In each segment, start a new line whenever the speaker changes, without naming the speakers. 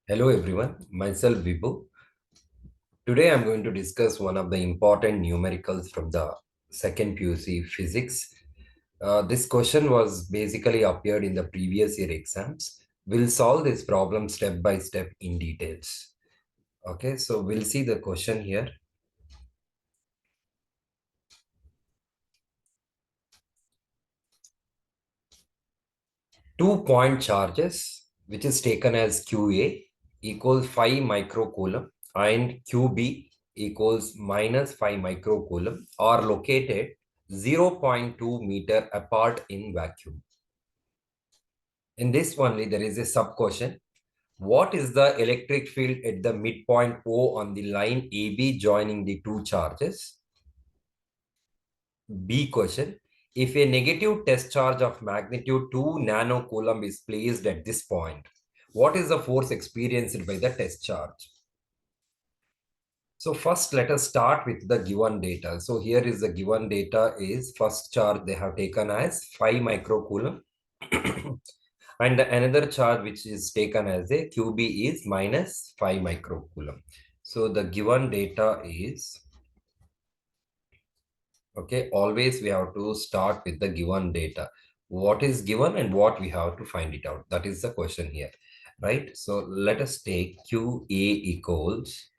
Hello everyone, myself Vibhu. Today I'm going to discuss one of the important numericals from the second PUC physics. This question was basically appeared in the previous year exams. We'll solve this problem step by step in details. Okay, so we'll see the question here. 2 point charges, which is taken as QA, equals 5 microcoulomb and QB equals minus 5 microcoulomb are located 0.2 meter apart in vacuum. In this only, there is a sub-question. What is the electric field at the midpoint O on the line AB joining the two charges? B question. If a negative test charge of magnitude 2 nanocoulomb is placed at this point, what is the force experienced by the test charge? So first, let us start with the given data. So here is the given data is first charge they have taken as 5 microcoulomb. And another charge which is taken as a QB is minus 5 microcoulomb. So the given data is, okay, always we have to start with the given data. What is given and what we have to find it out. That is the question here, right? So let us take QA equals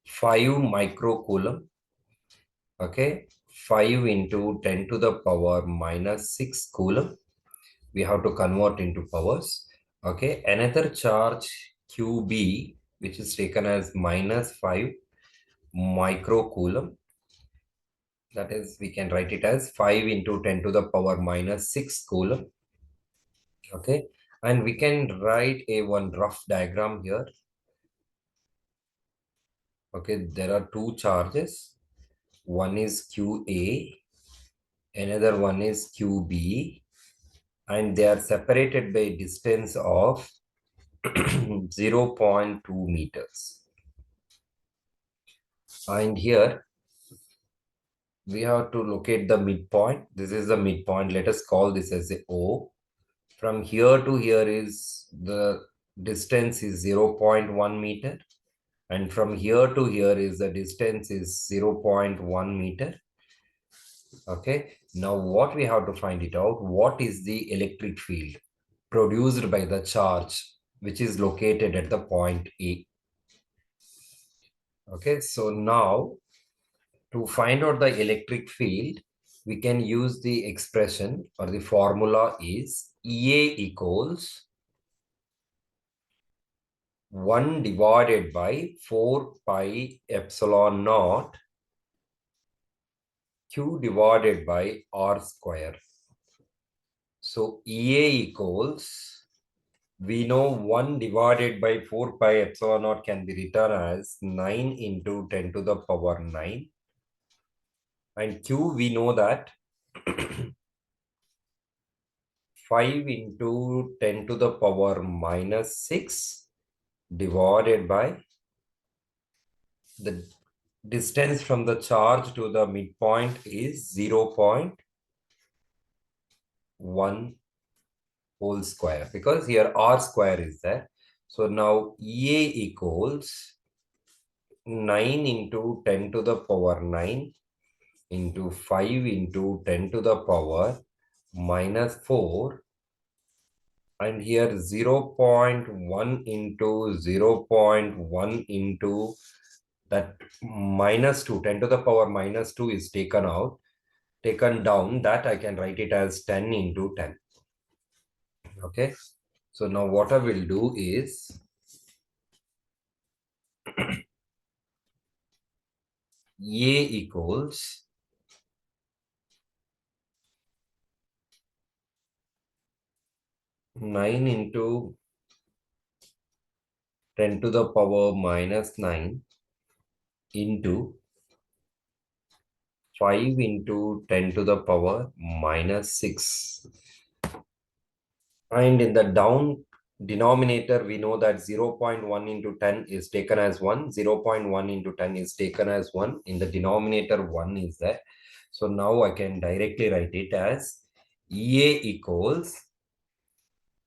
5 microcoulomb, okay? 5 into 10 to the power minus 6 coulomb. We have to convert into powers, okay? Another charge QB, which is taken as minus 5 microcoulomb. That is, we can write it as 5 into 10 to the power minus 6 coulomb. Okay. And we can write a one rough diagram here. Okay. There are two charges. One is QA. Another one is QB. And they are separated by a distance of 0.2 meters. And here we have to locate the midpoint. This is the midpoint. Let us call this as a O. From here to here is the distance is 0.1 meter. And from here to here is the distance is 0.1 meter. Okay. Now what we have to find it out, what is the electric field produced by the charge which is located at the point A. Okay. So now to find out the electric field, we can use the expression or the formula is EA equals 1 divided by 4 pi epsilon naught Q divided by R square. So EA equals, we know 1 divided by 4 pi epsilon naught can be written as 9 into 10 to the power 9. And Q, we know that 5 into 10 to the power minus 6 divided by the distance from the charge to the midpoint is 0.1 whole square, because here R square is there. So now EA equals 9 into 10 to the power 9 into 5 into 10 to the power minus 4. And here 0.1 into 0.1 into that minus 2, 10 to the power minus 2 is taken down. That I can write it as 10 into 10. Okay. So now what I will do is A equals 9 into 10 to the power minus 9 into 5 into 10 to the power minus 6. And in the down denominator, we know that 0.1 into 10 is taken as 1. 0.1 into 10 is taken as 1. In the denominator, 1 is there. So now I can directly write it as EA equals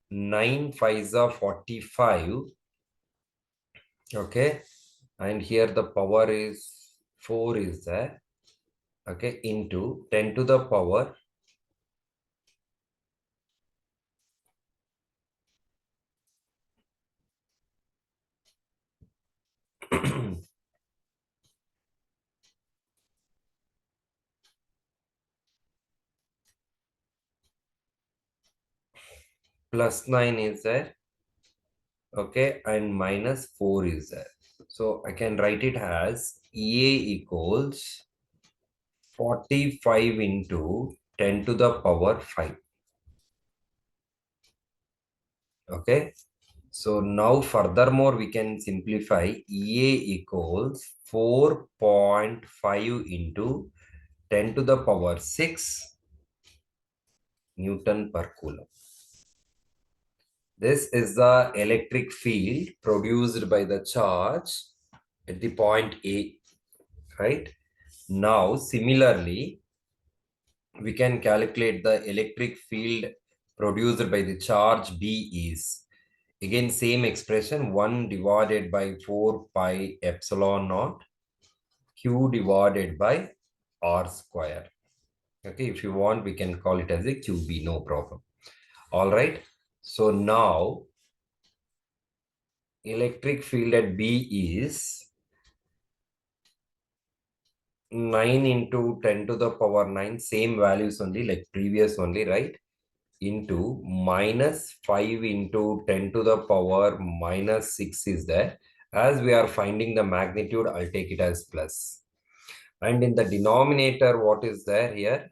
9 5s are 45 Okay. And here the power is 4 is there. Okay. Into 10 to the power plus 9 is there. Okay. And minus 4 is there. So I can write it as EA equals 45 into 10 to the power 5. Okay. So now furthermore, we can simplify EA equals 4.5 into 10 to the power 6 Newton per Coulomb. This is the electric field produced by the charge at the point A, right? Now, similarly, we can calculate the electric field produced by the charge B is, again, same expression, 1 divided by 4 pi epsilon naught Q divided by R square. Okay, if you want, we can call it as a QB, no problem. All right. So now electric field at B is 9 into 10 to the power 9, same values only like previous only, right? Into minus 5 into 10 to the power minus 6 is there. As we are finding the magnitude, I'll take it as plus. And in the denominator, what is there here?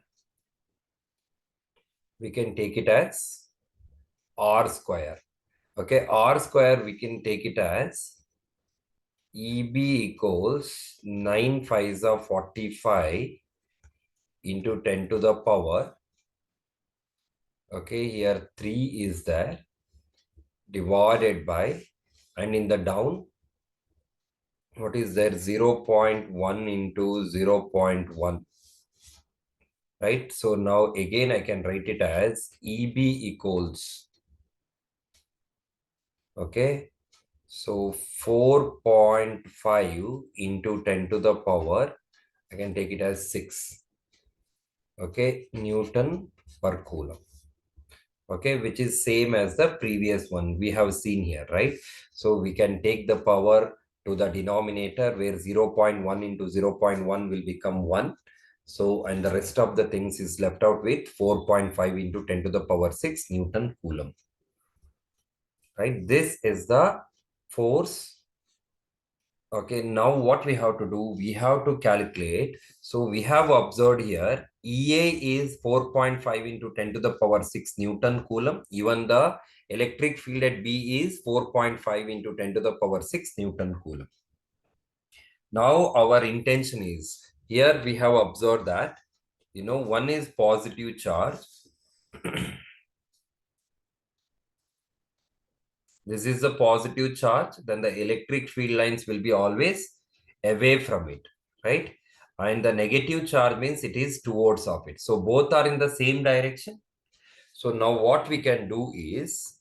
We can take it as R square. Okay, R square, we can take it as EB equals 9 5s of 45 into 10 to the power. Okay, here 3 is there divided by, and in the down, what is there? 0 0.1 into 0 0.1. Right? So now again, I can write it as EB equals, okay, so 4.5 into 10 to the power, I can take it as 6. Okay, Newton per Coulomb. Okay, which is same as the previous one we have seen here, right? So we can take the power to the denominator where 0 0.1 into 0 0.1 will become 1. So, and the rest of the things is left out with 4.5 into 10 to the power 6 Newton Coulomb. Right? This is the force. Okay, now what we have to do, we have to calculate. So we have observed here, EA is 4.5 into 10 to the power 6 Newton Coulomb. Even the electric field at B is 4.5 into 10 to the power 6 Newton Coulomb. Now our intention is, here we have observed that, one is positive charge. This is a positive charge, then the electric field lines will be always away from it, right? And the negative charge means it is towards of it. So both are in the same direction. So now what we can do is,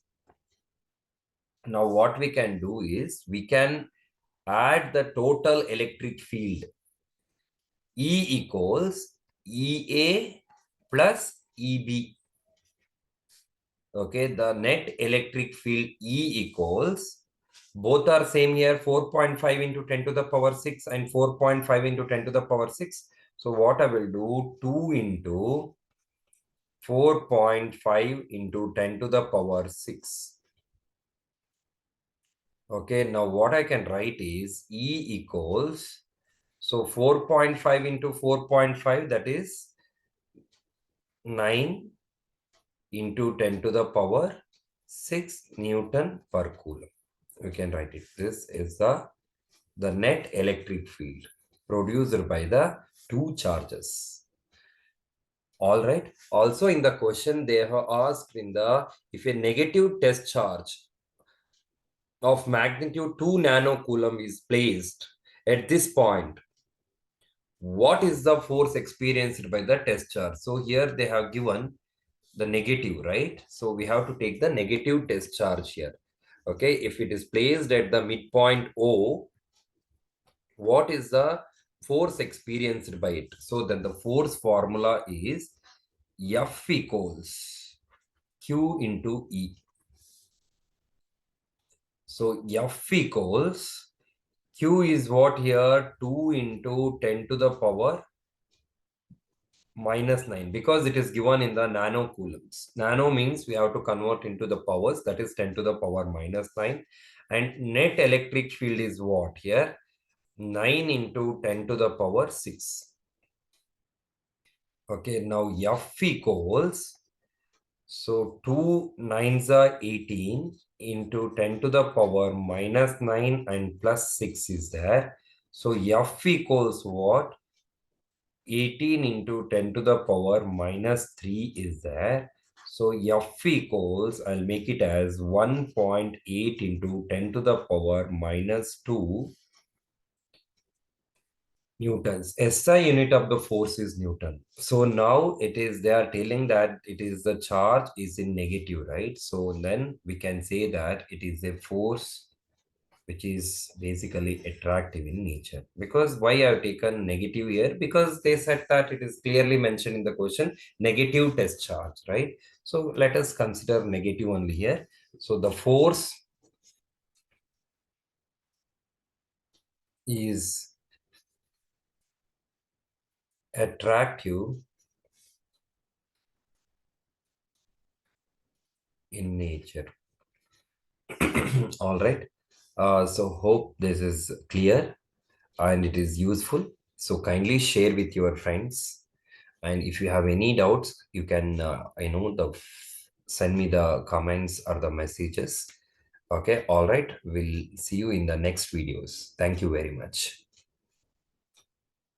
we can add the total electric field. E equals EA plus EB. Okay, the net electric field E equals, both are same here, 4.5 into 10 to the power 6 and 4.5 into 10 to the power 6. So what I will do, 2 into 4.5 into 10 to the power 6. Okay, now what I can write is E equals, so 4.5 into 4.5, that is 9 into 10 to the power 6 Newton per Coulomb. We can write it. This is the net electric field produced by the two charges. All right. Also in the question, they have asked if a negative test charge of magnitude 2 nanocoulomb is placed at this point, what is the force experienced by the test charge? So here they have given the negative, right? So we have to take the negative test charge here. Okay, if it is placed at the midpoint O, what is the force experienced by it? So then the force formula is F equals Q into E. So F equals Q is what here? 2 into 10 to the power minus 9, because it is given in the nano coulombs. Nano means we have to convert into the powers, that is 10 to the power minus 9. And net electric field is what here? 9 into 10 to the power 6. Okay, now F equals, so 2 9s are 18 into 10 to the power minus 9 and plus 6 is there. So F equals what? 18 into 10 to the power minus 3 is there. So F equals, I'll make it as 1.8 into 10 to the power minus 2 newtons. SI unit of the force is Newton. So now it is, they are telling that it is the charge is in negative, right? So then we can say that it is a force which is basically attractive in nature. Because why I have taken negative here? Because they said that it is clearly mentioned in the question, negative test charge, right? So let us consider negative only here. So the force is attractive in nature. All right. So hope this is clear and it is useful. So kindly share with your friends. And if you have any doubts, you can, send me the comments or the messages. Okay. All right. We'll see you in the next videos. Thank you very much.